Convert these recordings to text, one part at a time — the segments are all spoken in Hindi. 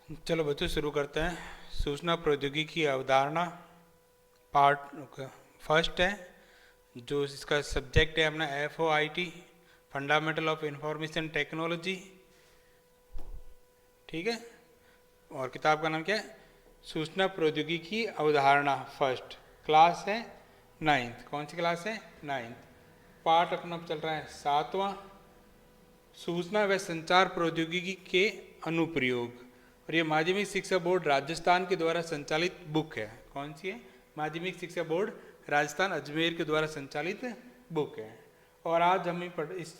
चलो बच्चों शुरू करते हैं। सूचना प्रौद्योगिकी की अवधारणा पार्ट फर्स्ट है, जो इसका सब्जेक्ट है अपना FOIT, fundamental of information technology. ठीक है, और किताब का नाम क्या है? सूचना प्रौद्योगिकी की अवधारणा फर्स्ट। क्लास है 9th। कौन सी क्लास है? 9th। पार्ट अपना चल रहा है 7वां, सूचना व संचार प्रौद्योगिकी के अनुप्रयोग। और ये माध्यमिक शिक्षा बोर्ड राजस्थान के द्वारा संचालित बुक है। कौन सी है? माध्यमिक शिक्षा बोर्ड राजस्थान अजमेर के द्वारा संचालित बुक है। और आज हम इस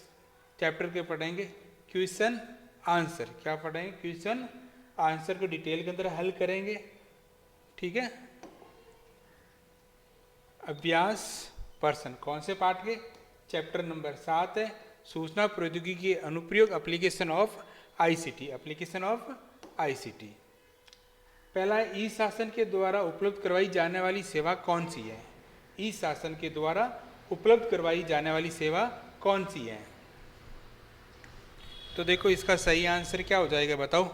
चैप्टर के पढ़ेंगे क्वेश्चन आंसर। क्या पढ़ेंगे? क्वेश्चन आंसर को डिटेल के अंदर हल करेंगे। ठीक है, अभ्यास पर्सन कौन से पार्ट के? चैप्टर नंबर 7 है, सूचना प्रौद्योगिकी के अनुप्रयोग, application of ICT। Application of ICT। पहला है, ई शासन के द्वारा उपलब्ध करवाई जाने वाली सेवा कौन सी है? ई शासन के द्वारा उपलब्ध करवाई जाने वाली सेवा कौन सी है? तो देखो इसका सही आंसर क्या हो जाएगा, बताओ।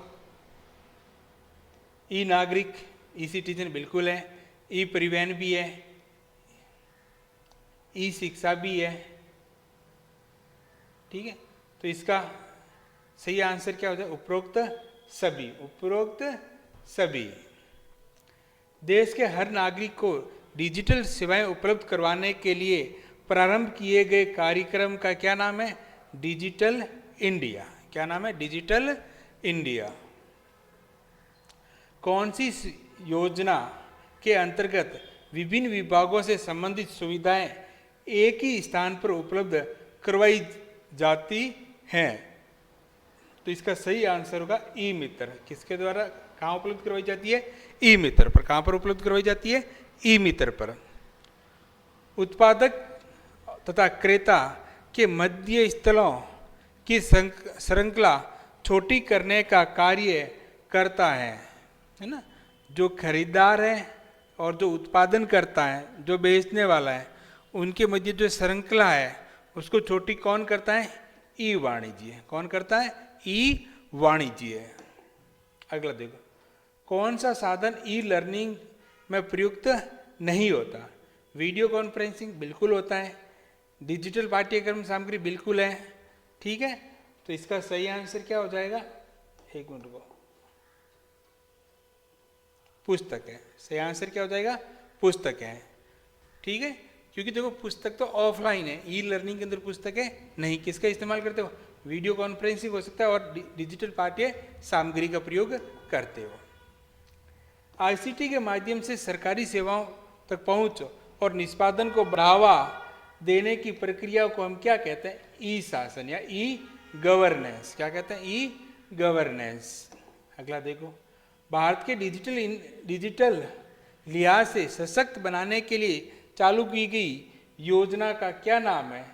ई नागरिक, ई सिटीजन बिल्कुल है। ई परिवहन भी है, ई शिक्षा भी है। ठीक है, तो इसका सही आंसर क्या हो जाए? उपरोक्त सभी। उपरोक्त सभी। देश के हर नागरिक को डिजिटल सेवाएं उपलब्ध करवाने के लिए प्रारंभ किए गए कार्यक्रम का क्या नाम है? Digital India. क्या नाम है? Digital India. कौन सी योजना के अंतर्गत विभिन्न विभागों से संबंधित सुविधाएं एक ही स्थान पर उपलब्ध करवाई जाती हैं? तो इसका सही आंसर होगा ई मित्र। किसके द्वारा कहाँ उपलब्ध करवाई जाती है? ई मित्र पर। कहाँ पर उपलब्ध करवाई जाती है? ई मित्र पर। उत्पादक तथा क्रेता के मध्य स्थलों की श्रृंखला छोटी करने का कार्य करता है ना। जो खरीदार है और जो उत्पादन करता है, जो बेचने वाला है, उनके मध्य जो श्रृंखला है उसको छोटी कौन करता है? ई वाणिज्य। कौन करता है? ई वाणिज्य। अगला देखो, कौन सा साधन ई लर्निंग में प्रयुक्त नहीं होता? वीडियो कॉन्फ्रेंसिंग बिल्कुल होता है। डिजिटल पाठ्यक्रम सामग्री बिल्कुल है। ठीक है, तो इसका सही आंसर क्या हो जाएगा? एक मिनट को, पुस्तक है। सही आंसर क्या हो जाएगा? पुस्तक है। ठीक है, क्योंकि देखो पुस्तक तो ऑफलाइन है, ई लर्निंग के अंदर पुस्तक है नहीं। किसका इस्तेमाल करते हो? वीडियो कॉन्फ्रेंसिंग हो सकता है और डिजिटल पाठ्य सामग्री का प्रयोग करते हो। ICT के माध्यम से सरकारी सेवाओं तक पहुंच और निष्पादन को बढ़ावा देने की प्रक्रिया को हम क्या कहते हैं? ई शासन या ई गवर्नेंस। क्या कहते हैं? E governance. अगला देखो, भारत के डिजिटल लिहाज से सशक्त बनाने के लिए चालू की गई योजना का क्या नाम है?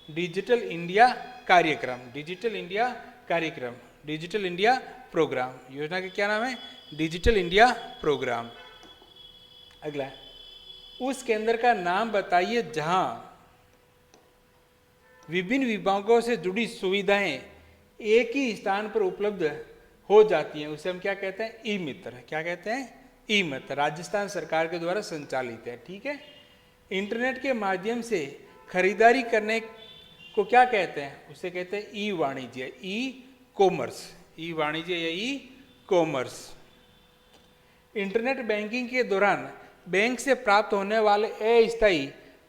डिजिटल इंडिया कार्यक्रम। डिजिटल इंडिया कार्यक्रम, डिजिटल इंडिया प्रोग्राम। योजना का क्या नाम है? Digital India program. अगला, उस केंद्र का नाम बताइए जहां विभिन्न विभागों से जुड़ी सुविधाएं एक ही स्थान पर उपलब्ध हो जाती हैं। उसे हम क्या कहते हैं? ई मित्र। क्या कहते हैं? ई मित्र। राजस्थान सरकार के द्वारा संचालित है। ठीक है, इंटरनेट के माध्यम से खरीदारी करने को क्या कहते हैं? उसे कहते हैं ई वाणिज्य, ई कॉमर्स। ई वाणिज्य या ई कॉमर्स। इंटरनेट बैंकिंग के दौरान बैंक से प्राप्त होने वाले अस्थायी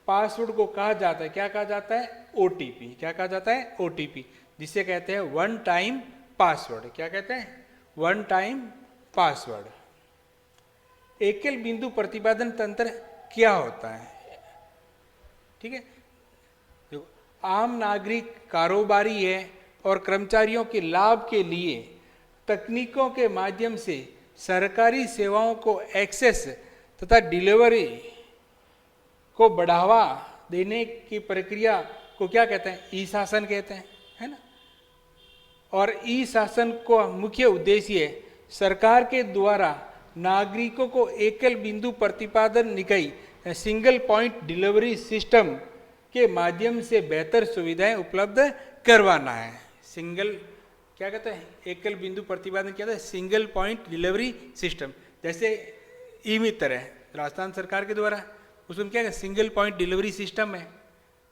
पासवर्ड को कहा जाता है? क्या कहा जाता है? OTP। क्या कहा जाता है? OTP, जिसे कहते हैं वन टाइम पासवर्ड। क्या कहते हैं? One time password. एकल बिंदु प्रतिपादन तंत्र क्या होता है? ठीक है, देखो, आम नागरिक, कारोबारी है और कर्मचारियों के लाभ के लिए तकनीकों के माध्यम से सरकारी सेवाओं को एक्सेस तथा डिलीवरी को बढ़ावा देने की प्रक्रिया को क्या कहते हैं? ई शासन कहते हैं, है ना। और ई शासन को मुख्य उद्देश्य सरकार के द्वारा नागरिकों को एकल बिंदु प्रतिपादन निकाय सिंगल पॉइंट डिलीवरी सिस्टम के माध्यम से बेहतर सुविधाएं उपलब्ध करवाना है। सिंगल क्या कहते हैं, एकल बिंदु प्रतिपादन क्या था, सिंगल पॉइंट डिलीवरी सिस्टम। जैसे ई मित्र है राजस्थान सरकार के द्वारा, उसमें क्या है, सिंगल पॉइंट डिलीवरी सिस्टम है,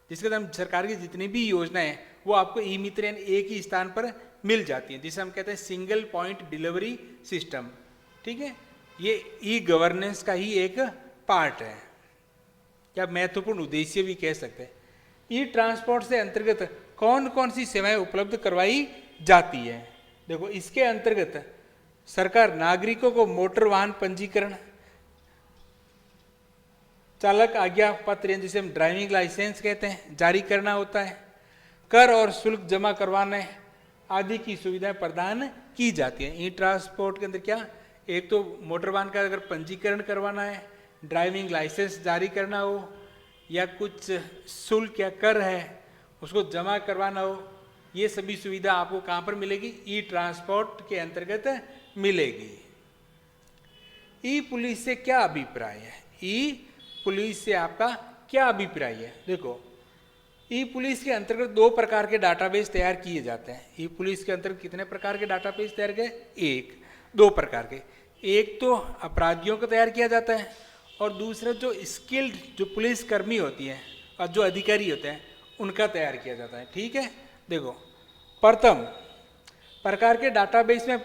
जिसके तहत सरकार की जितनी भी योजनाएं हैं वो आपको ई मित्र यानी एक ही स्थान पर मिल जाती हैं, जिसे हम कहते हैं सिंगल पॉइंट डिलीवरी सिस्टम। ठीक है, ये ई गवर्नेंस का ही एक पार्ट है, क्या महत्वपूर्ण उद्देश्य भी कह सकते हैं। ई ट्रांसपोर्ट से अंतर्गत कौन कौन सी सेवाएं उपलब्ध करवाई जाती है। देखो, इसके अंतर्गत सरकार नागरिकों को मोटर वाहन पंजीकरण, चालक आज्ञा पत्र जिसे हम ड्राइविंग लाइसेंस कहते हैं, जारी करना होता है, कर और शुल्क जमा करवाने आदि की सुविधाएं प्रदान की जाती हैं। ई ट्रांसपोर्ट के अंदर क्या, एक तो मोटर वाहन का अगर पंजीकरण करवाना है, ड्राइविंग लाइसेंस जारी करना हो, या कुछ शुल्क या कर है उसको जमा करवाना हो, ये सभी सुविधा आपको कहाँ पर मिलेगी, ई ट्रांसपोर्ट के अंतर्गत मिलेगी। ई पुलिस से क्या अभिप्राय है, ई पुलिस से आपका क्या अभिप्राय है। देखो, ई पुलिस के अंतर्गत 2 प्रकार के डाटाबेस तैयार किए जाते हैं। ई पुलिस के अंतर्गत कितने प्रकार के डाटाबेस तैयार किए, 2 प्रकार के। एक तो अपराधियों को तैयार किया जाता है, और दूसरा जो स्किल्ड जो पुलिस कर्मी होती हैं और जो अधिकारी होते हैं उनका तैयार किया जाता है। ठीक है, देखो, प्रथम प्रकार के डाटाबेस में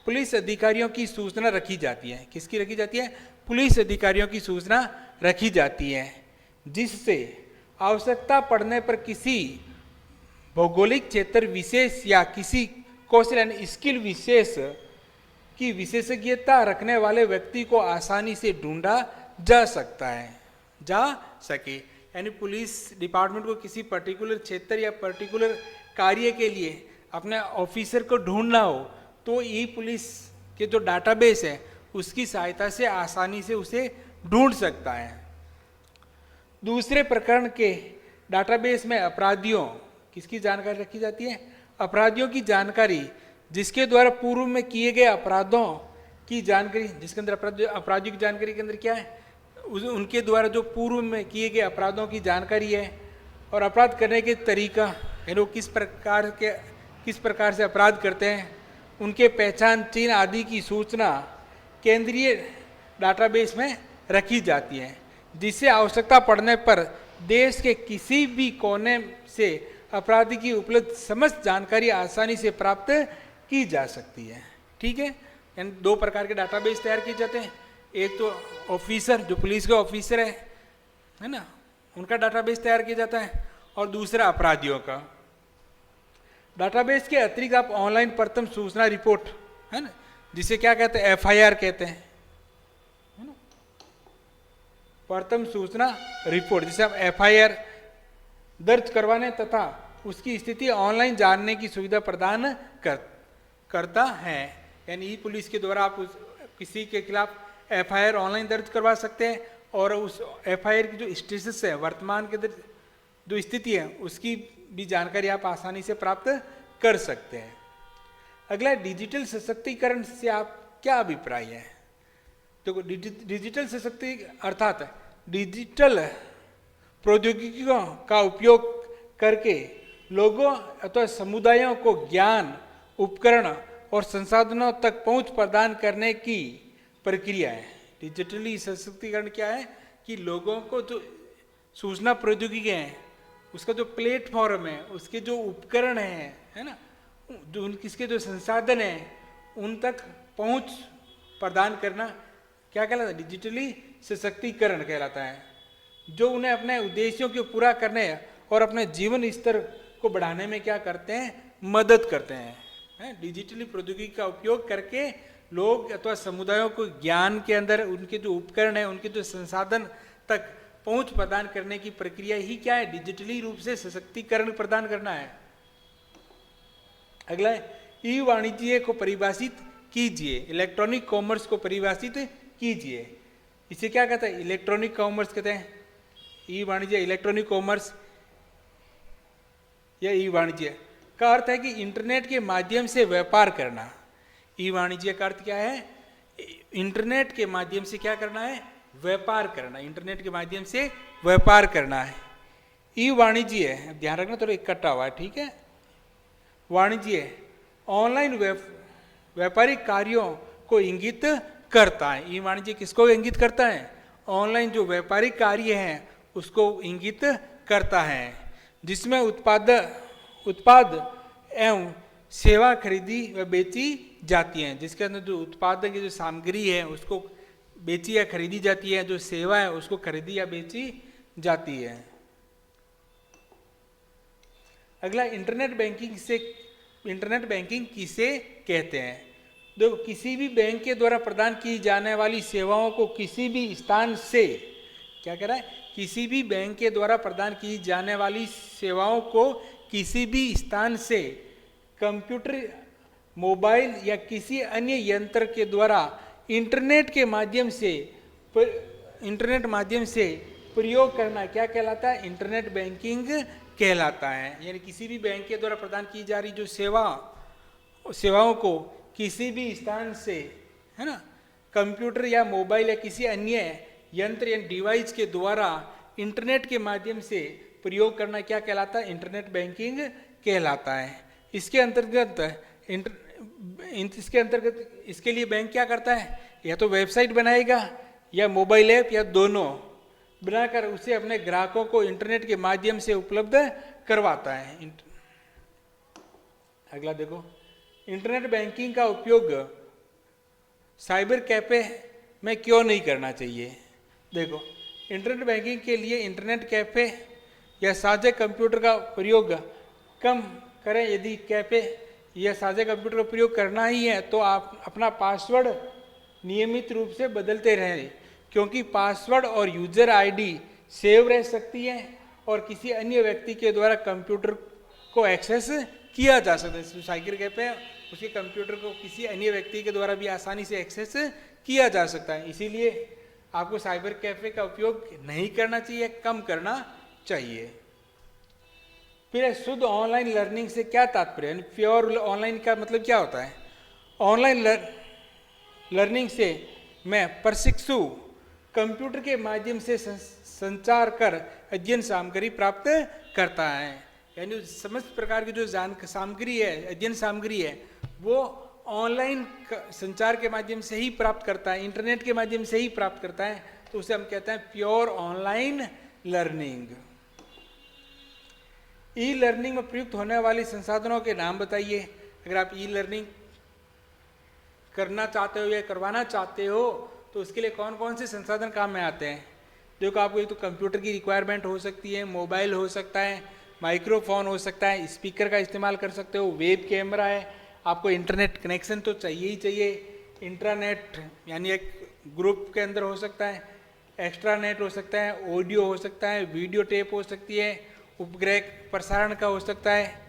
पुलिस अधिकारियों की सूचना रखी जाती है। किसकी रखी जाती है, पुलिस अधिकारियों की सूचना रखी जाती है, जिससे आवश्यकता पड़ने पर किसी भौगोलिक क्षेत्र विशेष या किसी कौशल यानी स्किल विशेष की विशेषज्ञता रखने वाले व्यक्ति को आसानी से ढूंढा जा सकता है, जा सके। यानी पुलिस डिपार्टमेंट को किसी पर्टिकुलर क्षेत्र या पर्टिकुलर कार्य के लिए अपने ऑफिसर को ढूंढना हो तो ई पुलिस के जो डाटाबेस है उसकी सहायता से आसानी से उसे ढूंढ सकता है। दूसरे प्रकरण के डाटाबेस में अपराधियों किसकी जानकारी रखी जाती है, अपराधियों की जानकारी, जिसके द्वारा पूर्व में किए गए अपराधों की जानकारी, जिसके अंदर अपराधियों की जानकारी के अंदर क्या है, उनके द्वारा जो पूर्व में किए गए अपराधों की जानकारी है, और अपराध करने के तरीका यानी वो किस प्रकार से अपराध करते हैं, उनके पहचान चिन्ह आदि की सूचना केंद्रीय डाटाबेस में रखी जाती है, जिससे आवश्यकता पड़ने पर देश के किसी भी कोने से अपराधी की उपलब्ध समस्त जानकारी आसानी से प्राप्त की जा सकती है। ठीक है, यानी 2 प्रकार के डाटाबेस तैयार किए जाते हैं। एक तो ऑफिसर जो पुलिस के ऑफिसर है ना, उनका डाटाबेस तैयार किया जाता है, और दूसरा अपराधियों का। डाटाबेस के अतिरिक्त आप ऑनलाइन प्रथम सूचना रिपोर्ट है ना, जिसे क्या कहते हैं, FIR कहते हैं, है ना, प्रथम सूचना रिपोर्ट, जिसे हम FIR दर्ज करवाने तथा उसकी स्थिति ऑनलाइन जानने की सुविधा प्रदान करता है। यानी ई पुलिस के द्वारा आप किसी के खिलाफ FIR ऑनलाइन दर्ज करवा सकते हैं, और उस FIR की जो स्टेटस है, वर्तमान के जो स्थिति है, उसकी भी जानकारी आप आसानी से प्राप्त कर सकते हैं। अगला डिजिटल सशक्तिकरण से आप क्या अभिप्राय है। तो डिजिटल सशक्तिकरण अर्थात डिजिटल प्रौद्योगिकियों का उपयोग करके लोगों अथवा समुदायों को ज्ञान, उपकरण और संसाधनों तक पहुंच प्रदान करने की प्रक्रिया है। डिजिटली सशक्तिकरण क्या है कि लोगों को जो सूचना प्रौद्योगिकी है उसका जो प्लेटफॉर्म है, उसके जो उपकरण है ना, जो किसके जो संसाधन हैं उन तक पहुंच प्रदान करना क्या कहलाता है, डिजिटली सशक्तिकरण कहलाता है, जो उन्हें अपने उद्देश्यों को पूरा करने और अपने जीवन स्तर को बढ़ाने में क्या करते हैं, मदद करते हैं। डिजिटली प्रौद्योगिकी का उपयोग करके लोग अथवा समुदायों को ज्ञान के अंदर उनके जो उपकरण है, उनके जो संसाधन तक पहुंच प्रदान करने की प्रक्रिया ही क्या है, डिजिटली रूप से सशक्तिकरण प्रदान करना है। अगला है ई वाणिज्य को परिभाषित कीजिए, इलेक्ट्रॉनिक कॉमर्स को परिभाषित कीजिए। इसे क्या कहते हैं, इलेक्ट्रॉनिक कॉमर्स कहते हैं। ई वाणिज्य, इलेक्ट्रॉनिक कॉमर्स या ई वाणिज्य का अर्थ है कि इंटरनेट के माध्यम से व्यापार करना। ई वाणिज्य का अर्थ क्या है, इंटरनेट के माध्यम से क्या करना है, व्यापार करना, इंटरनेट के माध्यम से व्यापार करना है। ई वाणिज्य ध्यान रखना थोड़ा इकट्ठा हुआ है, ठीक है। वाणिज्य ऑनलाइन व्यापारिक कार्यों को इंगित करता है। ई वाणिज्य किसको इंगित करता है? ऑनलाइन जो व्यापारिक कार्य हैं उसको इंगित करता है, जिसमें उत्पाद एवं सेवा खरीदी व बेची जाती हैं। जिसके अंदर जो उत्पाद की जो सामग्री है उसको बेची या खरीदी जाती है, जो सेवा है उसको खरीदी या बेची जाती है। अगला, इंटरनेट बैंकिंग किसे कहते हैं? देखो, किसी भी बैंक के द्वारा प्रदान की जाने वाली सेवाओं को किसी भी स्थान से, क्या कह रहा है, किसी भी बैंक के द्वारा प्रदान की जाने वाली सेवाओं को किसी भी स्थान से कंप्यूटर, मोबाइल या किसी अन्य यंत्र के द्वारा इंटरनेट माध्यम से प्रयोग करना क्या कहलाता है? इंटरनेट बैंकिंग कहलाता है। यानी किसी भी बैंक के द्वारा प्रदान की जा रही जो सेवाओं को किसी भी स्थान से, है ना, कंप्यूटर या मोबाइल या किसी अन्य यंत्र या डिवाइस के द्वारा इंटरनेट के माध्यम से प्रयोग करना क्या कहलाता है? इंटरनेट बैंकिंग कहलाता है। इसके अंतर्गत इसके लिए बैंक क्या करता है? या तो वेबसाइट बनाएगा या मोबाइल ऐप या दोनों बनाकर उसे अपने ग्राहकों को इंटरनेट के माध्यम से उपलब्ध करवाता है। अगला देखो, इंटरनेट बैंकिंग का उपयोग साइबर कैफे में क्यों नहीं करना चाहिए? देखो, इंटरनेट बैंकिंग के लिए इंटरनेट कैफे या साझा कंप्यूटर का प्रयोग कम करें। यदि कैफे या साझा कंप्यूटर का प्रयोग करना ही है तो आप अपना पासवर्ड नियमित रूप से बदलते रहें, क्योंकि पासवर्ड और यूजर आईडी सेव रह सकती है और किसी अन्य व्यक्ति के द्वारा कंप्यूटर को एक्सेस किया जा सकता है। साइबर कैफे उसके कंप्यूटर को किसी अन्य व्यक्ति के द्वारा भी आसानी से एक्सेस किया जा सकता है। इसीलिए आपको साइबर कैफे का उपयोग नहीं करना चाहिए, कम करना चाहिए। फिर शुद्ध ऑनलाइन लर्निंग से क्या तात्पर्य है? प्योर ऑनलाइन का मतलब क्या होता है? ऑनलाइन लर्निंग से मैं प्रशिक्षु कंप्यूटर के माध्यम से संचार कर अध्ययन सामग्री प्राप्त करता है। यानी समस्त प्रकार की जो सामग्री है, अध्ययन सामग्री है, वो ऑनलाइन संचार के माध्यम से ही प्राप्त करता है, इंटरनेट के माध्यम से ही प्राप्त करता है। तो उसे हम कहते हैं pure online learning. E learning में प्रयुक्त होने वाली संसाधनों के नाम बताइए। अगर आप ई लर्निंग करना चाहते हो या करवाना चाहते हो तो उसके लिए कौन कौन से संसाधन काम में आते हैं? देखो, आपको एक तो कंप्यूटर की रिक्वायरमेंट हो सकती है, मोबाइल हो सकता है, माइक्रोफोन हो सकता है, स्पीकर का इस्तेमाल कर सकते हो, वेब कैमरा है, आपको इंटरनेट कनेक्शन तो चाहिए ही चाहिए, इंट्रानेट यानी एक ग्रुप के अंदर हो सकता है, एक्स्ट्रा नेट हो सकता है, ऑडियो हो सकता है, वीडियो टेप हो सकती है, उपग्रह प्रसारण का हो सकता है,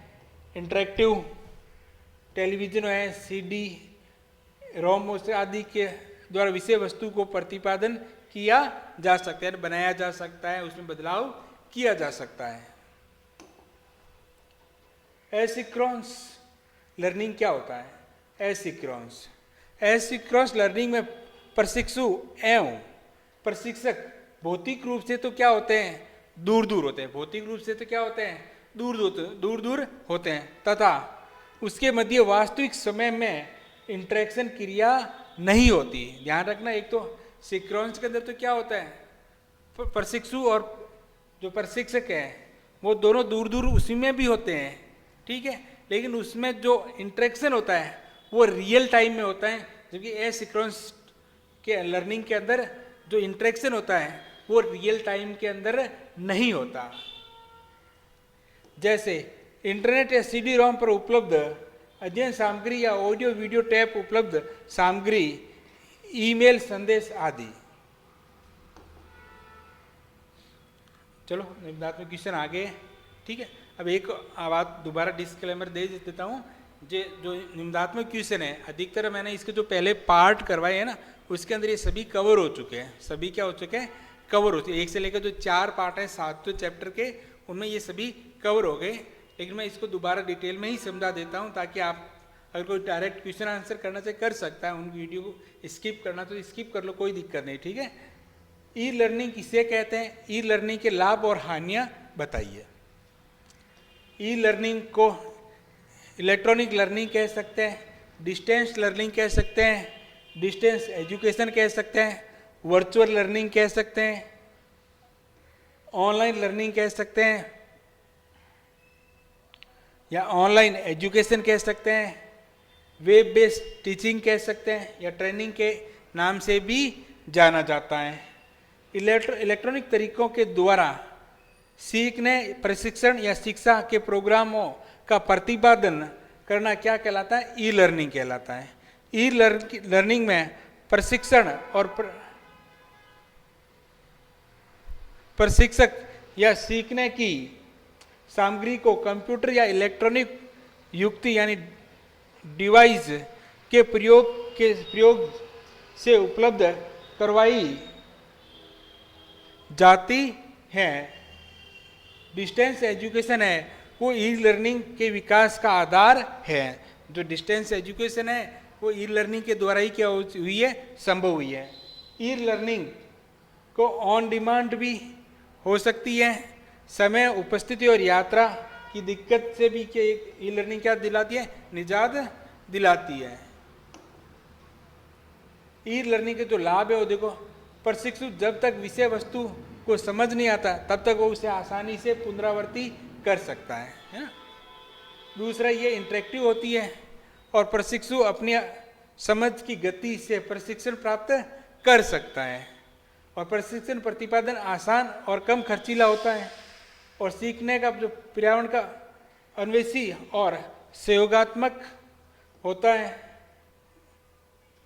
इंटरेक्टिव टेलीविजन है, सीडी रोम आदि के द्वारा विषय वस्तु को प्रतिपादन किया जा सकता है, बनाया जा सकता है, उसमें बदलाव किया जा सकता है। एसिंक्रोनस लर्निंग क्या होता है? एसिंक्रोनस लर्निंग में प्रशिक्षु एवं प्रशिक्षक भौतिक रूप से तो क्या होते हैं? दूर दूर होते हैं। भौतिक रूप से तो क्या होते हैं? दूर दूर होते हैं, तथा उसके मध्य वास्तविक समय में इंटरेक्शन क्रिया नहीं होती। ध्यान रखना, एक तो सिंक्रोनस के अंदर तो क्या होता है, प्रशिक्षु और जो प्रशिक्षक है वो दोनों दूर दूर उसी में भी होते हैं, ठीक है, लेकिन उसमें जो इंटरेक्शन होता है वो रियल टाइम में होता है, जबकि एसिंक्रोनस के लर्निंग के अंदर जो इंटरेक्शन होता है वो रियल टाइम के अंदर नहीं होता। जैसे इंटरनेट या सीडी रोम पर उपलब्ध अध्ययन सामग्री या ऑडियो वीडियो टेप उपलब्ध सामग्री, ईमेल संदेश आदि। चलो निबंधात्मक क्वेश्चन आगे, ठीक है। अब एक बात दोबारा डिस्क्लेमर दे देता हूँ, जो निबंधात्मक क्वेश्चन है अधिकतर मैंने इसके जो पहले पार्ट करवाए हैं ना उसके अंदर ये सभी कवर हो चुके हैं। सभी क्या हो चुके हैं? कवर हो चुके हैं। 1 से लेकर जो 4 पार्ट हैं 7 चैप्टर के, उनमें ये सभी कवर हो गए। लेकिन मैं इसको दोबारा डिटेल में ही समझा देता हूँ ताकि आप अगर कोई डायरेक्ट क्वेश्चन आंसर करना चाहिए कर सकता है, उन वीडियो को स्किप करना तो स्किप कर लो, कोई दिक्कत नहीं, ठीक है। ई लर्निंग किसे कहते हैं? ई लर्निंग के लाभ और हानियाँ बताइए। ई लर्निंग को इलेक्ट्रॉनिक लर्निंग कह सकते हैं, डिस्टेंस लर्निंग कह सकते हैं, डिस्टेंस एजुकेशन कह सकते हैं, वर्चुअल लर्निंग कह सकते हैं, ऑनलाइन लर्निंग कह सकते हैं, या ऑनलाइन एजुकेशन कह सकते हैं, वेब बेस्ड टीचिंग कह सकते हैं, या ट्रेनिंग के नाम से भी जाना जाता है। इलेक्ट्रॉनिक तरीकों के द्वारा सीखने, प्रशिक्षण या शिक्षा के प्रोग्रामों का प्रतिपादन करना क्या कहलाता है? ई लर्निंग कहलाता है। ई लर्निंग में प्रशिक्षण और प्रशिक्षक या सीखने की सामग्री को कंप्यूटर या इलेक्ट्रॉनिक युक्ति यानी डिवाइस के प्रयोग से उपलब्ध करवाई जाती है। डिस्टेंस एजुकेशन है वो ई लर्निंग के विकास का आधार है। जो डिस्टेंस एजुकेशन है वो ई लर्निंग के द्वारा ही क्या हुई है? संभव हुई है। ई लर्निंग को ऑन डिमांड भी हो सकती है। समय, उपस्थिति और यात्रा की दिक्कत से भी क्या ई लर्निंग क्या दिलाती है? निजात दिलाती है। ई लर्निंग के जो लाभ है वो देखो, प्रशिक्षु जब तक विषय वस्तु को समझ नहीं आता तब तक वो उसे आसानी से पुनरावृत्ति कर सकता है ना। दूसरा, ये इंटरेक्टिव होती है और प्रशिक्षु अपनी समझ की गति से प्रशिक्षण प्राप्त कर सकता है, और प्रशिक्षण प्रतिपादन आसान और कम खर्चीला होता है, और सीखने का जो पर्यावरण का अन्वेषी और सहयोगात्मक होता है,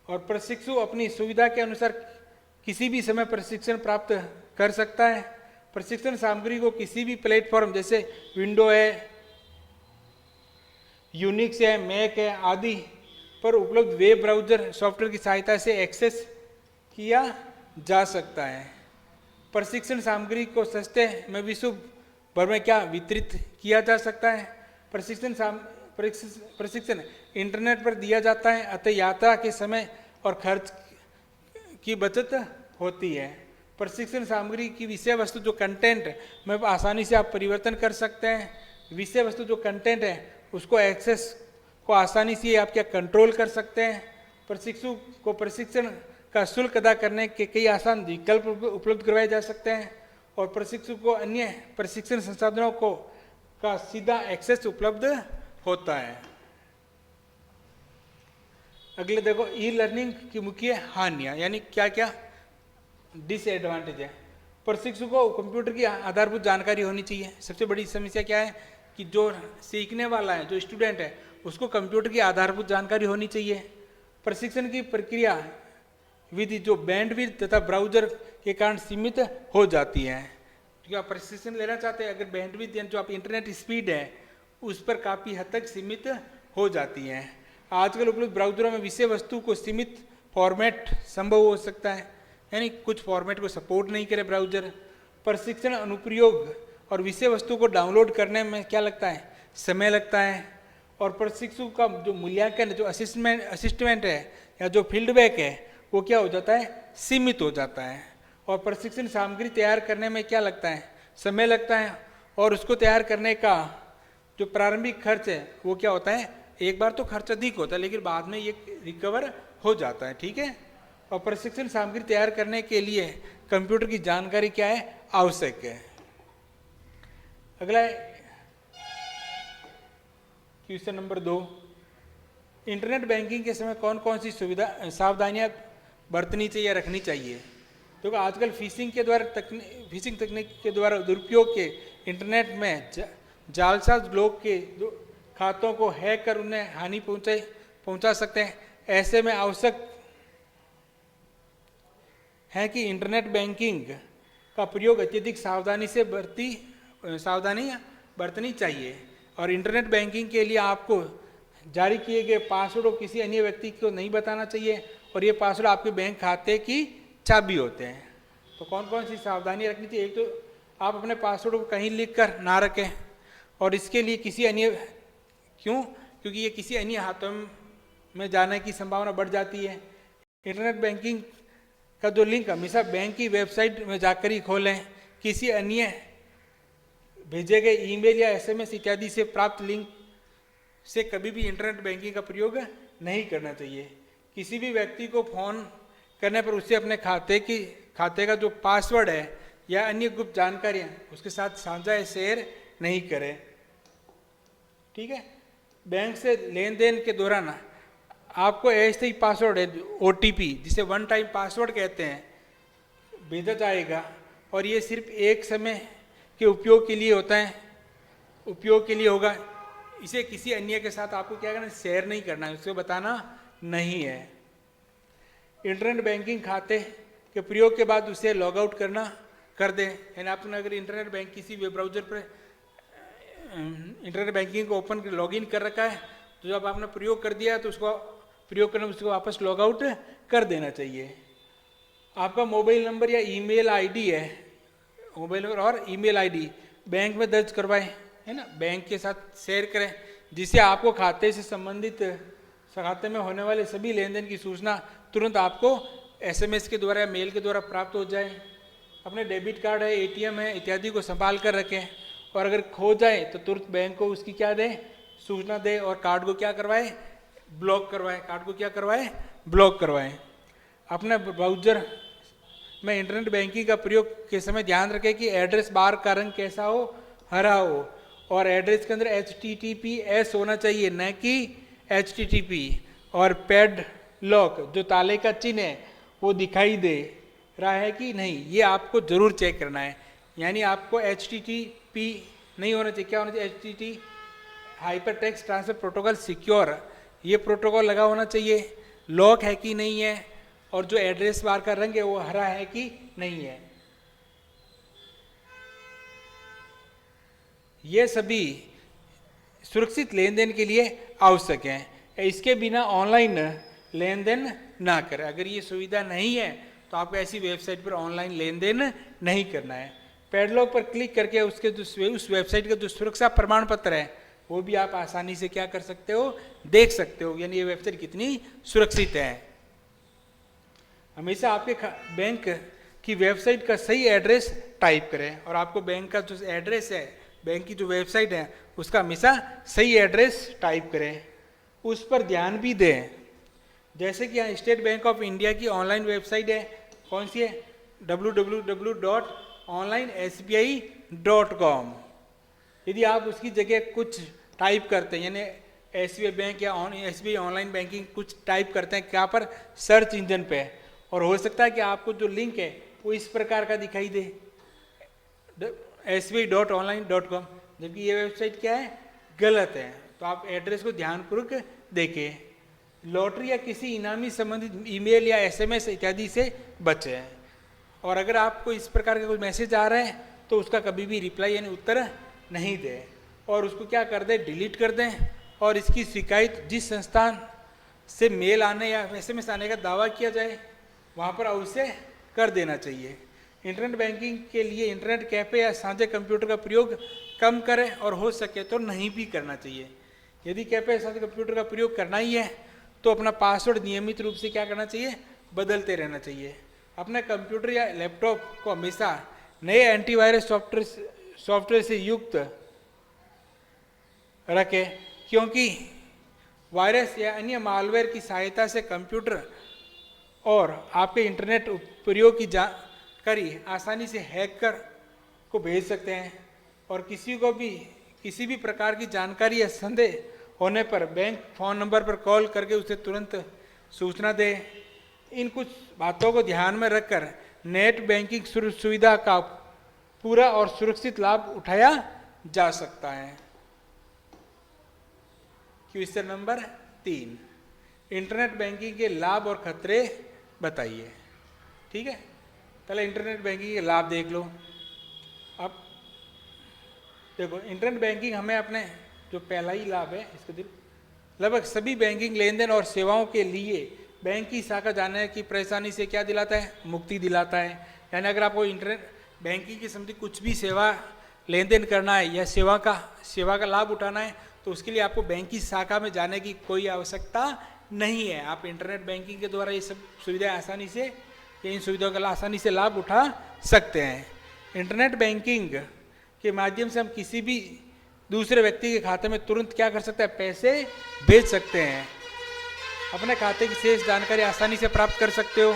और प्रशिक्षु अपनी सुविधा के अनुसार किसी भी समय प्रशिक्षण प्राप्त कर सकता है। प्रशिक्षण सामग्री को किसी भी प्लेटफॉर्म जैसे विंडो है, यूनिक्स है, मैक है आदि पर उपलब्ध वेब ब्राउजर सॉफ्टवेयर की सहायता से एक्सेस किया जा सकता है। प्रशिक्षण सामग्री को सस्ते में विश्व भर में क्या वितरित किया जा सकता है। प्रशिक्षण इंटरनेट पर दिया जाता है, अतः यात्रा के समय और खर्च की बचत होती है। प्रशिक्षण सामग्री की विषय वस्तु जो कंटेंट में आसानी से आप परिवर्तन कर सकते हैं। विषय वस्तु जो कंटेंट है उसको एक्सेस को आसानी से आप क्या कंट्रोल कर सकते हैं। प्रशिक्षु को प्रशिक्षण का शुल्क अदा करने के कई आसान विकल्प उपलब्ध करवाए जा सकते हैं, और प्रशिक्षु को अन्य प्रशिक्षण संसाधनों को का सीधा एक्सेस उपलब्ध होता है। अगले देखो, ई लर्निंग की मुख्य हानियां यानी क्या क्या डिसएडवांटेज है। प्रशिक्षु को कंप्यूटर की आधारभूत जानकारी होनी चाहिए। सबसे बड़ी समस्या क्या है कि जो सीखने वाला है, जो स्टूडेंट है, उसको कंप्यूटर की आधारभूत जानकारी होनी चाहिए। प्रशिक्षण की प्रक्रिया विधि जो बैंडविड्थ तथा ब्राउजर के कारण सीमित हो जाती है। क्योंकि आप प्रशिक्षण लेना चाहते हैं, अगर बैंडविड्थ यानी जो आप इंटरनेट स्पीड है उस पर काफ़ी हद तक सीमित हो जाती है। आजकल उपलब्ध ब्राउजरों में विषय वस्तु को सीमित फॉर्मेट संभव हो सकता है, यानी कुछ फॉर्मेट को सपोर्ट नहीं करे ब्राउजर। प्रशिक्षण अनुप्रयोग और विषय वस्तु को डाउनलोड करने में क्या लगता है? समय लगता है। और प्रशिक्षु का जो मूल्यांकन है, जो असिस्टमेंट है या जो फीडबैक है वो क्या हो जाता है? सीमित हो जाता है। और प्रशिक्षण सामग्री तैयार करने में क्या लगता है? समय लगता है, और उसको तैयार करने का जो प्रारंभिक खर्च है वो क्या होता है? एक बार तो खर्च अधिक होता है लेकिन बाद में ये रिकवर हो जाता है। ठीक है। और प्रशिक्षण सामग्री तैयार करने के लिए कंप्यूटर की जानकारी क्या है? आवश्यक है। अगला क्वेश्चन नंबर 2, इंटरनेट बैंकिंग के समय कौन कौन सी सावधानियां बरतनी चाहिए, रखनी चाहिए? क्योंकि आजकल फिशिंग तकनीक के द्वारा दुरुपयोग के इंटरनेट में जालसाज लोग के खातों को हैक कर उन्हें हानि पहुंचा सकते हैं। ऐसे में आवश्यक है कि इंटरनेट बैंकिंग का प्रयोग अत्यधिक सावधानी बरतनी चाहिए, और इंटरनेट बैंकिंग के लिए आपको जारी किए गए पासवर्ड को किसी अन्य व्यक्ति को नहीं बताना चाहिए, और ये पासवर्ड आपके बैंक खाते की चाबी होते हैं। तो कौन कौन सी सावधानी रखनी चाहिए? एक तो आप अपने पासवर्ड को कहीं लिख कर ना रखें, और इसके लिए किसी अन्य क्योंकि ये किसी अन्य हाथों में जाने की संभावना बढ़ जाती है। इंटरनेट बैंकिंग का जो लिंक हमेशा बैंक की वेबसाइट में जाकर ही खोलें। किसी अन्य भेजे गए ईमेल या एसएमएस इत्यादि से प्राप्त लिंक से कभी भी इंटरनेट बैंकिंग का प्रयोग नहीं करना चाहिए। किसी भी व्यक्ति को फोन करने पर उसे अपने खाते का जो पासवर्ड है या अन्य गुप्त जानकारियां उसके साथ साझा या शेयर नहीं करें। ठीक है। बैंक से लेन देन के दौरान आपको ऐसे ही पासवर्ड है, OTP जिसे वन टाइम पासवर्ड कहते हैं, भेजा जाएगा और ये सिर्फ एक समय के उपयोग के लिए होगा। इसे किसी अन्य के साथ आपको क्या करना है, शेयर नहीं करना है, उसको बताना नहीं है। इंटरनेट बैंकिंग खाते के प्रयोग के बाद उसे लॉग आउट कर दें। यानी आपने अगर इंटरनेट बैंक किसी वेब ब्राउजर पर इंटरनेट बैंकिंग को ओपन लॉगिन कर रखा है, तो जब आपने प्रयोग कर दिया तो उसको प्रयोग करने उसको वापस लॉग आउट कर देना चाहिए। आपका मोबाइल नंबर या ईमेल आईडी है, मोबाइल नंबर और ईमेल आईडी बैंक में दर्ज करवाएं, है ना, बैंक के साथ शेयर करें, जिससे आपको खाते से संबंधित खाते में होने वाले सभी लेन देन की सूचना तुरंत आपको SMS के द्वारा या मेल के द्वारा प्राप्त हो जाए। अपने डेबिट कार्ड है, ATM है इत्यादि को संभाल कर रखें और अगर खो जाए तो तुरंत बैंक को उसकी क्या दें, सूचना दें और कार्ड को क्या करवाएं, ब्लॉक करवाएं। अपने ब्राउजर में इंटरनेट बैंकिंग का प्रयोग के समय ध्यान रखें कि एड्रेस बार का रंग कैसा हो, हरा हो और एड्रेस के अंदर HTTPS होना चाहिए, न कि HTTP। और पैड लॉक जो ताले का चिन्ह है वो दिखाई दे रहा है कि नहीं, ये आपको जरूर चेक करना है। यानी आपको HTTP नहीं होना चाहिए, क्या होना चाहिए, HTTP hyper text transfer protocol secure, ये प्रोटोकॉल लगा होना चाहिए। लॉक है कि नहीं है और जो एड्रेस बार का रंग है वो हरा है कि नहीं है। ये सभी सुरक्षित लेन देन के लिए आवश्यक हैं। इसके बिना ऑनलाइन लेन देन ना करें। अगर ये सुविधा नहीं है तो आपको ऐसी वेबसाइट पर ऑनलाइन लेन देन नहीं करना है। पैडलॉक पर क्लिक करके उसके जो उस वेबसाइट का जो सुरक्षा प्रमाण पत्र है वो भी आप आसानी से क्या कर सकते हो, देख सकते हो, यानी ये वेबसाइट कितनी सुरक्षित है। हमेशा आपके बैंक की वेबसाइट का सही एड्रेस टाइप करें और आपको बैंक का जो एड्रेस है, बैंक की जो वेबसाइट है उसका हमेशा सही एड्रेस टाइप करें, उस पर ध्यान भी दें। जैसे कि यहाँ स्टेट बैंक ऑफ इंडिया की ऑनलाइन वेबसाइट है, कौन सी है, www.onlinesbi.com। यदि आप उसकी जगह कुछ टाइप करते हैं, यानी SBI बैंक या SBI ऑनलाइन बैंकिंग कुछ टाइप करते हैं क्या पर, सर्च इंजन पे, और हो सकता है कि आपको जो लिंक है वो इस प्रकार का दिखाई दे, sbi.online.com, जबकि ये वेबसाइट क्या है, गलत है। तो आप एड्रेस को ध्यानपूर्वक देखें। लॉटरी या किसी इनामी संबंधित ईमेल या SMS इत्यादि से बचें। और अगर आपको इस प्रकार का कोई मैसेज आ रहा है तो उसका कभी भी रिप्लाई यानी उत्तर नहीं दें और उसको क्या कर दें, डिलीट कर दें। और इसकी शिकायत जिस संस्थान से मेल आने या SMS आने का दावा किया जाए वहाँ पर अवश्य कर देना चाहिए। इंटरनेट बैंकिंग के लिए इंटरनेट कैफे या साझे कंप्यूटर का प्रयोग कम करें और हो सके तो नहीं भी करना चाहिए। यदि कैफे या साझे कंप्यूटर का प्रयोग करना ही है तो अपना पासवर्ड नियमित रूप से क्या करना चाहिए, बदलते रहना चाहिए। अपने कंप्यूटर या लैपटॉप को हमेशा नए एंटीवायरस सॉफ्टवेयर से युक्त रखें, क्योंकि वायरस या अन्य मालवेयर की सहायता से कंप्यूटर और आपके इंटरनेट प्रयोग की जानकारी आसानी से हैकर को भेज सकते हैं। और किसी भी प्रकार की जानकारी या संदेह होने पर बैंक फ़ोन नंबर पर कॉल करके उसे तुरंत सूचना दें। इन कुछ बातों को ध्यान में रखकर नेट बैंकिंग सुविधा का पूरा और सुरक्षित लाभ उठाया जा सकता है। क्वेश्चन नंबर 3, इंटरनेट बैंकिंग के लाभ और खतरे बताइए। ठीक है, पहले इंटरनेट बैंकिंग के लाभ देख लो। अब देखो, इंटरनेट बैंकिंग हमें अपने जो पहला ही लाभ है इसके लगभग सभी बैंकिंग लेन देन और सेवाओं के लिए बैंक की शाखा जाने की परेशानी से क्या दिलाता है, मुक्ति दिलाता है। यानी अगर आपको इंटरनेट बैंकिंग के संबंधी कुछ भी सेवा लेन देन करना है या सेवा का लाभ उठाना है तो उसके लिए आपको बैंक की शाखा में जाने की कोई आवश्यकता नहीं है। आप इंटरनेट बैंकिंग के द्वारा ये सब सुविधाएं आसानी से इन सुविधाओं का आसानी से लाभ उठा सकते हैं। इंटरनेट बैंकिंग के माध्यम से हम किसी भी दूसरे व्यक्ति के खाते में तुरंत क्या कर सकता है, पैसे भेज सकते हैं। अपने खाते की शेष जानकारी आसानी से प्राप्त कर सकते हो।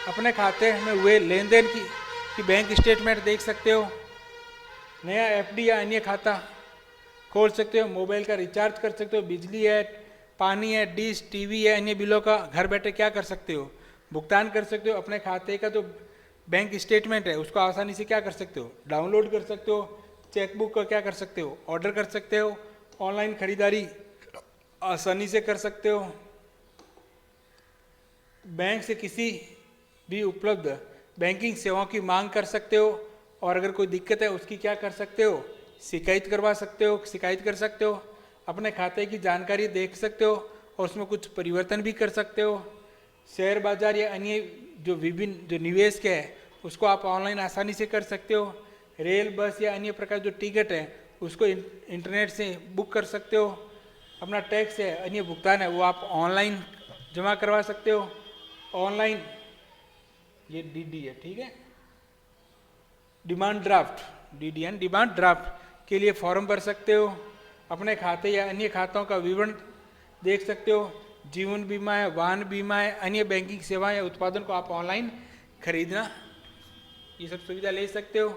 अपने खाते में हुए लेन देन की बैंक स्टेटमेंट देख सकते हो। नया एफडी या अन्य खाता खोल सकते हो। मोबाइल का रिचार्ज कर सकते हो। बिजली है, पानी है, डिश, टीवी है, अन्य बिलों का घर बैठे क्या कर सकते हो, भुगतान कर सकते हो। अपने खाते का जो बैंक स्टेटमेंट है उसको आसानी से क्या कर सकते हो, डाउनलोड कर सकते हो। चेकबुक का क्या कर सकते हो, ऑर्डर कर सकते हो। ऑनलाइन खरीदारी आसानी से कर सकते हो। बैंक से किसी भी उपलब्ध बैंकिंग सेवाओं की मांग कर सकते हो, और अगर कोई दिक्कत है उसकी क्या कर सकते हो, शिकायत करवा सकते हो, शिकायत कर सकते हो। अपने खाते की जानकारी देख सकते हो और उसमें कुछ परिवर्तन भी कर सकते हो। शेयर बाजार या अन्य जो विभिन्न जो निवेश के है उसको आप ऑनलाइन आसानी से कर सकते हो। रेल, बस या अन्य प्रकार जो टिकट है उसको इंटरनेट से बुक कर सकते हो। अपना टैक्स है, अन्य भुगतान है, वो आप ऑनलाइन जमा करवा सकते हो। ऑनलाइन ये डीडी है, ठीक है, demand draft, DDN demand draft के लिए फॉर्म भर सकते हो। अपने खाते या अन्य खातों का विवरण देख सकते हो। जीवन बीमा है, वाहन बीमा है, अन्य बैंकिंग सेवाएं या उत्पादन को आप ऑनलाइन खरीदना, ये सब सुविधा ले सकते हो।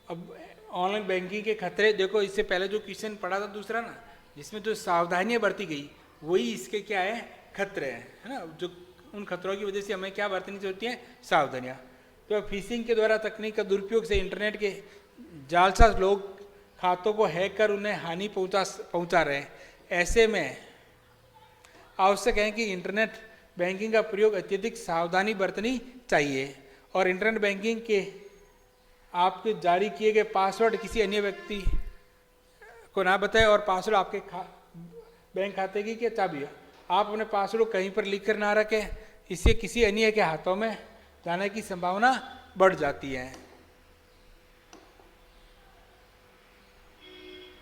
अब ऑनलाइन बैंकिंग के खतरे देखो, इससे पहले जो क्वेश्चन पढ़ा था दूसरा ना, जिसमें जो सावधानियां बरती गई वही इसके क्या है, खतरे हैं, है ना। जो उन खतरों की वजह से हमें क्या बरतनी होती है, सावधानियां। तो फिशिंग के द्वारा तकनीक का दुरुपयोग से इंटरनेट के जालसाज लोग खातों को हैक कर उन्हें हानि पहुंचा रहे हैं। ऐसे में आवश्यक है कि इंटरनेट बैंकिंग का प्रयोग अत्यधिक सावधानी बरतनी चाहिए, और इंटरनेट बैंकिंग के आपके जारी किए गए पासवर्ड किसी अन्य व्यक्ति को ना बताएं, और पासवर्ड आपके बैंक खाते की क्या चाबी है, आप अपने पासवर्ड को कहीं पर लिख कर ना रखें, इससे किसी अन्य के हाथों में जाने की संभावना बढ़ जाती है।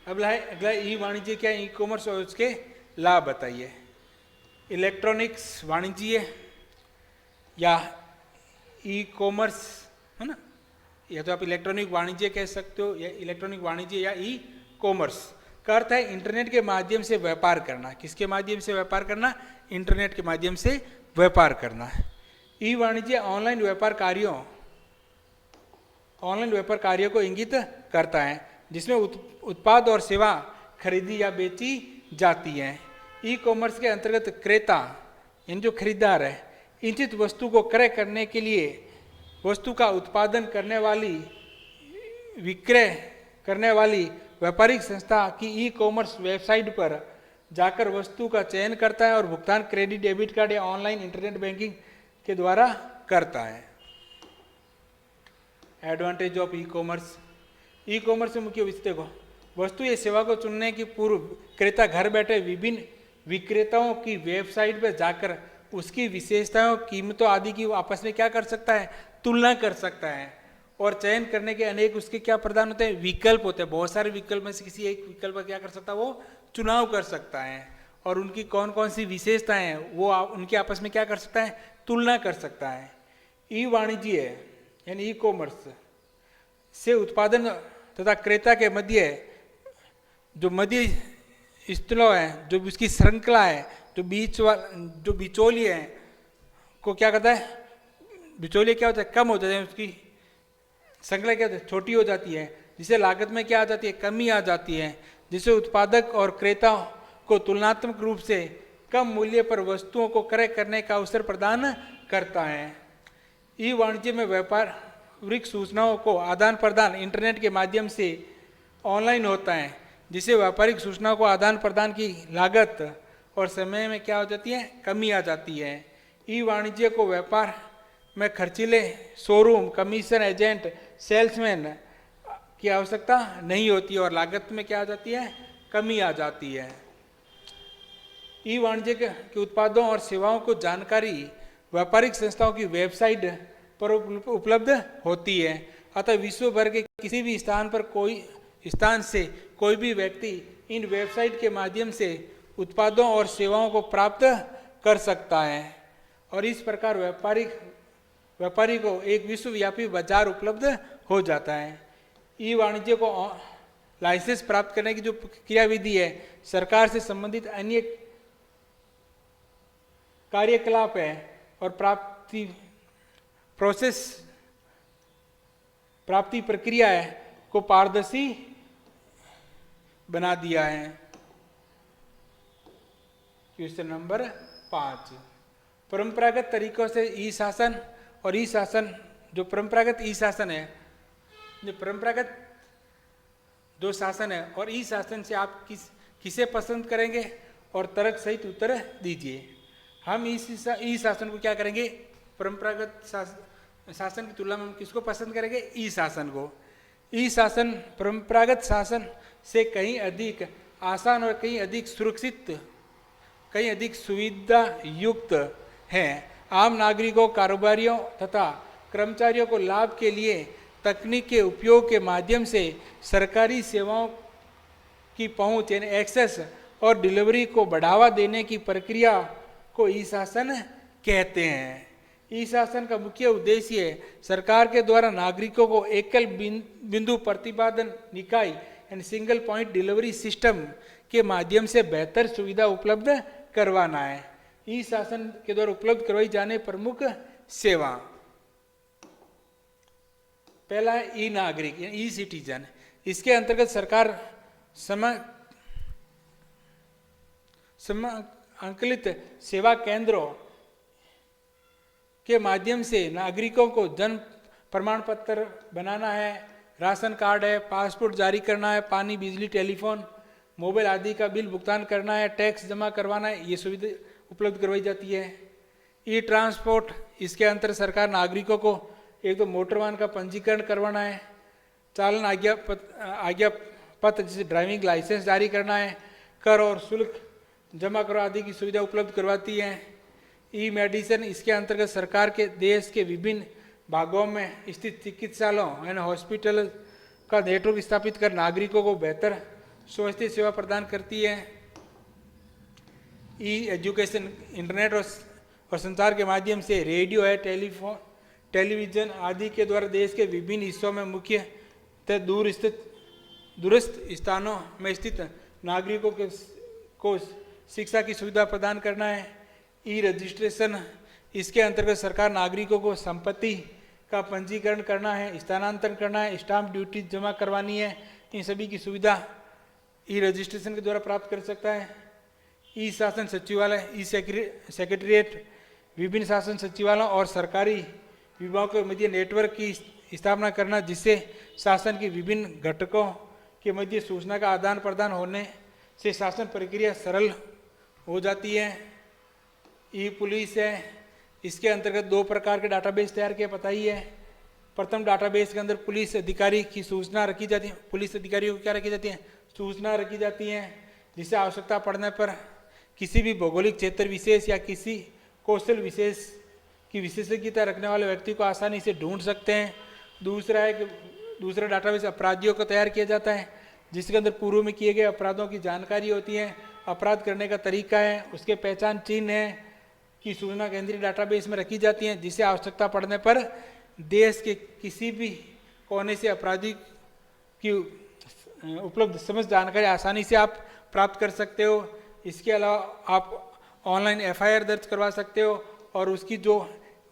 अगला ई वाणिज्य क्या, ई कॉमर्स और उसके लाभ बताइए। इलेक्ट्रॉनिक्स वाणिज्य या ई कॉमर्स, है ना, या तो आप इलेक्ट्रॉनिक वाणिज्य कह सकते हो, या इलेक्ट्रॉनिक वाणिज्य या ई कॉमर्स का अर्थ है इंटरनेट के माध्यम से व्यापार करना। किसके माध्यम से व्यापार करना, इंटरनेट के माध्यम से व्यापार करना। ई वाणिज्य ऑनलाइन व्यापार कार्यों को इंगित करता है, जिसमें उत्पाद और सेवा खरीदी या बेची जाती है। ई कॉमर्स के अंतर्गत क्रेता यानी जो खरीदार है, इच्छित वस्तु को क्रय करने के लिए वस्तु का उत्पादन करने वाली, विक्रय करने वाली व्यापारिक संस्था की ई कॉमर्स वेबसाइट पर जाकर वस्तु का चयन करता है और भुगतान क्रेडिट, डेबिट कार्ड या ऑनलाइन इंटरनेट बैंकिंग के द्वारा करता है। Advantage of e commerce, e commerce में मुख्य विषय देखो, वस्तु या सेवा को चुनने की पूर्व क्रेता घर बैठे विभिन्न विक्रेताओं की वेबसाइट पर जाकर उसकी विशेषताओं, कीमतों आदि की आपस में क्या कर सकता है, तुलना कर सकता है। और चयन करने के अनेक उसके क्या प्रदान होते हैं, विकल्प होते हैं। बहुत सारे विकल्प में से किसी एक विकल्प का क्या कर सकता है, वो चुनाव कर सकता है, और उनकी कौन कौन सी विशेषताएं हैं वो उनके आपस में क्या कर सकता है, तुलना कर सकता है। ई वाणिज्य यानी ई कॉमर्स से उत्पादन तथा क्रेता के मध्य जो मध्य स्थलों है, जो उसकी श्रृंखला है, जो बिचौलिए हैं को क्या कहता है, बिचौलिए क्या होता है, कम हो जाते हैं, उसकी श्रृंखला क्या होती है, छोटी हो जाती है, जिससे लागत में क्या आ जाती है, कमी आ जाती है, जिससे उत्पादक और क्रेता को तुलनात्मक रूप से कम मूल्य पर वस्तुओं को क्रय करने का अवसर प्रदान करता है। ई वाणिज्य में व्यापारिक सूचनाओं को आदान प्रदान इंटरनेट के माध्यम से ऑनलाइन होता है, जिससे व्यापारिक सूचनाओं को आदान प्रदान की लागत और समय में क्या हो जाती है, कमी आ जाती है। ई वाणिज्य को व्यापार में खर्चीले शोरूम, कमीशन एजेंट, सेल्समैन की आवश्यकता नहीं होती और लागत में क्या आ जाती है, कमी आ जाती है। ई वाणिज्य के उत्पादों और सेवाओं को जानकारी व्यापारिक संस्थाओं की वेबसाइट पर उपलब्ध होती है, अतः विश्व भर के किसी भी स्थान से कोई भी व्यक्ति इन वेबसाइट के माध्यम से उत्पादों और सेवाओं को प्राप्त कर सकता है, और इस प्रकार व्यापारी को एक विश्वव्यापी बाजार उपलब्ध हो जाता है। ई वाणिज्य को लाइसेंस प्राप्त करने की जो क्रियाविधि है, सरकार से संबंधित अन्य कार्यकलाप है और प्राप्ति प्रक्रिया है को पारदर्शी बना दिया है। क्वेश्चन नंबर 5, परंपरागत तरीकों से ई शासन और ई शासन, जो परंपरागत ई शासन है, जो परंपरागत जो शासन है और ई शासन से आप किसे पसंद करेंगे, और तर्क सहित उत्तर दीजिए। हम ई शासन को क्या करेंगे, परंपरागत शासन की तुलना में हम किसको पसंद करेंगे, ई शासन को। ई शासन परंपरागत शासन से कहीं अधिक आसान और कहीं अधिक सुरक्षित, कहीं अधिक सुविधा युक्त है। आम नागरिकों, कारोबारियों तथा कर्मचारियों को लाभ के लिए तकनीक के उपयोग के माध्यम से सरकारी सेवाओं की पहुंच यानी एक्सेस और डिलीवरी को बढ़ावा देने की प्रक्रिया को ई शासन कहते हैं। ई शासन का मुख्य उद्देश्य सरकार के द्वारा नागरिकों को एकल बिंदु प्रतिपादन निकाय यानी सिंगल पॉइंट डिलीवरी सिस्टम के माध्यम से बेहतर सुविधा उपलब्ध करवाना है। ई शासन के द्वारा उपलब्ध करवाई जाने प्रमुख सेवा, पहला है ई नागरिक यानी ई सिटीजन। इसके अंतर्गत सरकार अंकलित सेवा केंद्रों के माध्यम से नागरिकों को जन्म प्रमाण पत्र बनाना है, राशन कार्ड है, पासपोर्ट जारी करना है, पानी, बिजली, टेलीफोन, मोबाइल आदि का बिल भुगतान करना है, टैक्स जमा करवाना है, ये सुविधा उपलब्ध करवाई जाती है। ई ट्रांसपोर्ट, इसके अंतर्गत सरकार नागरिकों को एक तो मोटर वाहन का पंजीकरण करवाना है, चालन आज्ञा पत्र जैसे ड्राइविंग लाइसेंस जारी करना है, कर और शुल्क जमा करो आदि की सुविधा उपलब्ध करवाती है। ई मेडिसिन, इसके अंतर्गत सरकार के देश के विभिन्न भागों में स्थित चिकित्सालयों यानी हॉस्पिटल का नेटवर्क स्थापित कर नागरिकों को बेहतर स्वास्थ्य सेवा प्रदान करती है। ई एजुकेशन, इंटरनेट और संचार के माध्यम से रेडियो है, टेलीविजन आदि के द्वारा देश के विभिन्न हिस्सों में मुख्यतः दूरस्थ स्थानों में स्थित नागरिकों को शिक्षा की सुविधा प्रदान करना है। ई रजिस्ट्रेशन, इसके अंतर्गत सरकार नागरिकों को संपत्ति का पंजीकरण करना है, स्थानांतरण करना है, स्टाम्प ड्यूटी जमा करवानी है, इन सभी की सुविधा ई रजिस्ट्रेशन के द्वारा प्राप्त कर सकता है। ई शासन सचिवालय, ई सेक्रेटरिएट, विभिन्न शासन सचिवालयों और सरकारी विभागों के मध्य नेटवर्क की स्थापना करना, जिससे शासन के विभिन्न घटकों के मध्य सूचना का आदान प्रदान होने से शासन प्रक्रिया सरल हो जाती है। ई पुलिस है, इसके अंतर्गत 2 प्रकार के डाटाबेस तैयार किया पता ही है। प्रथम डाटाबेस के अंदर पुलिस अधिकारी की सूचना रखी जाती है, पुलिस अधिकारियों को क्या रखी जाती है, सूचना रखी जाती है, जिससे आवश्यकता पड़ने पर किसी भी भौगोलिक क्षेत्र विशेष या किसी कौशल विशेष की विशेषज्ञता रखने वाले व्यक्ति को आसानी से ढूंढ सकते हैं। दूसरा है कि दूसरा डाटाबेस अपराधियों को तैयार किया जाता है, जिसके अंदर पूर्व में किए गए अपराधों की जानकारी होती है, अपराध करने का तरीका है, उसके पहचान चिन्ह है की सूचना केंद्रीय डाटाबेस में रखी जाती है, जिससे आवश्यकता पड़ने पर देश के किसी भी कोने से अपराधी की उपलब्ध समस्त जानकारी आसानी से आप प्राप्त कर सकते हो। इसके अलावा आप ऑनलाइन एफआईआर दर्ज करवा सकते हो और उसकी जो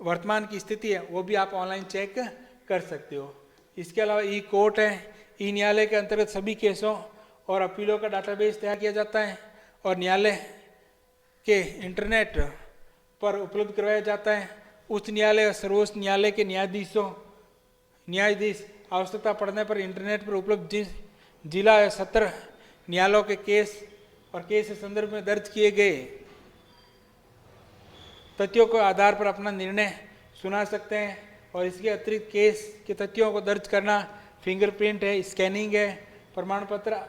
वर्तमान की स्थिति है वो भी आप ऑनलाइन चेक कर सकते हो। इसके अलावा ई कोर्ट है, ई न्यायालय के अंतर्गत सभी केसों और अपीलों का डाटाबेस तैयार किया जाता है और न्यायालय के इंटरनेट पर उपलब्ध करवाया जाता है। उच्च न्यायालय और सर्वोच्च न्यायालय के न्यायाधीश आवश्यकता पड़ने पर इंटरनेट पर उपलब्ध जिला या सत्र न्यायालयों के केस और केस के संदर्भ में दर्ज किए गए तथ्यों के आधार पर अपना निर्णय सुना सकते हैं। और इसके अतिरिक्त केस के तथ्यों को दर्ज करना, फिंगरप्रिंट है, स्कैनिंग है, प्रमाण पत्र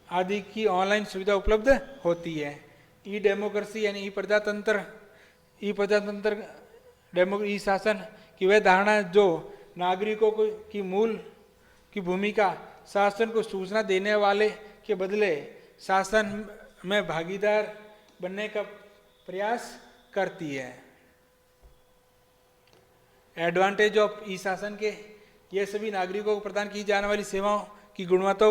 आदि की ऑनलाइन सुविधा उपलब्ध होती है। ई डेमोक्रेसी यानी ई प्रजातंत्र ई शासन की वह धारणा है जो नागरिकों को की मूल की भूमिका शासन को सूचना देने वाले के बदले शासन में भागीदार बनने का प्रयास करती है। एडवांटेज ऑफ ई शासन के, ये सभी नागरिकों को प्रदान की जाने वाली सेवाओं की गुणवत्ता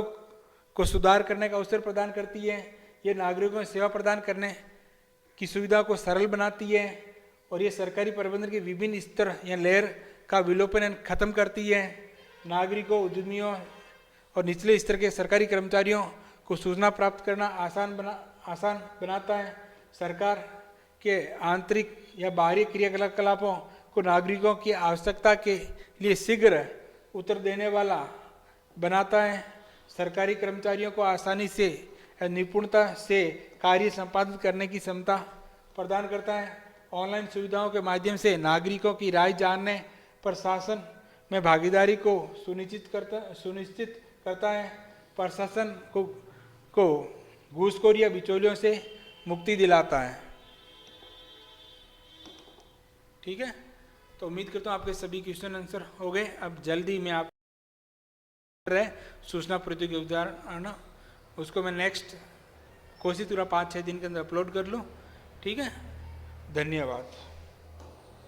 को सुधार करने का अवसर प्रदान करती है। ये नागरिकों को सेवा प्रदान करने की सुविधा को सरल बनाती है और ये सरकारी प्रबंधन के विभिन्न स्तर या लेयर का विलोपन खत्म करती है। नागरिकों, उद्यमियों और निचले स्तर के सरकारी कर्मचारियों को सूचना प्राप्त करना आसान बनाता है। सरकार के आंतरिक या बाहरी क्रियाकलापों को नागरिकों की आवश्यकता के लिए शीघ्र उत्तर देने वाला बनाता है। सरकारी कर्मचारियों को आसानी से निपुणता से कार्य संपादित करने की क्षमता प्रदान करता है। ऑनलाइन सुविधाओं के माध्यम से नागरिकों की राय जानने, प्रशासन में भागीदारी को सुनिश्चित करता है। प्रशासन को घूसखोरी या बिचौलियों से मुक्ति दिलाता है। ठीक है, तो उम्मीद करता हूँ आपके सभी क्वेश्चन आंसर हो गए। अब जल्दी मैं आप सूचना प्रौद्योगिकी उदाहरण उसको मैं नेक्स्ट कोशिश पूरा 5-6 दिन के अंदर अपलोड कर लूँ। ठीक है, धन्यवाद।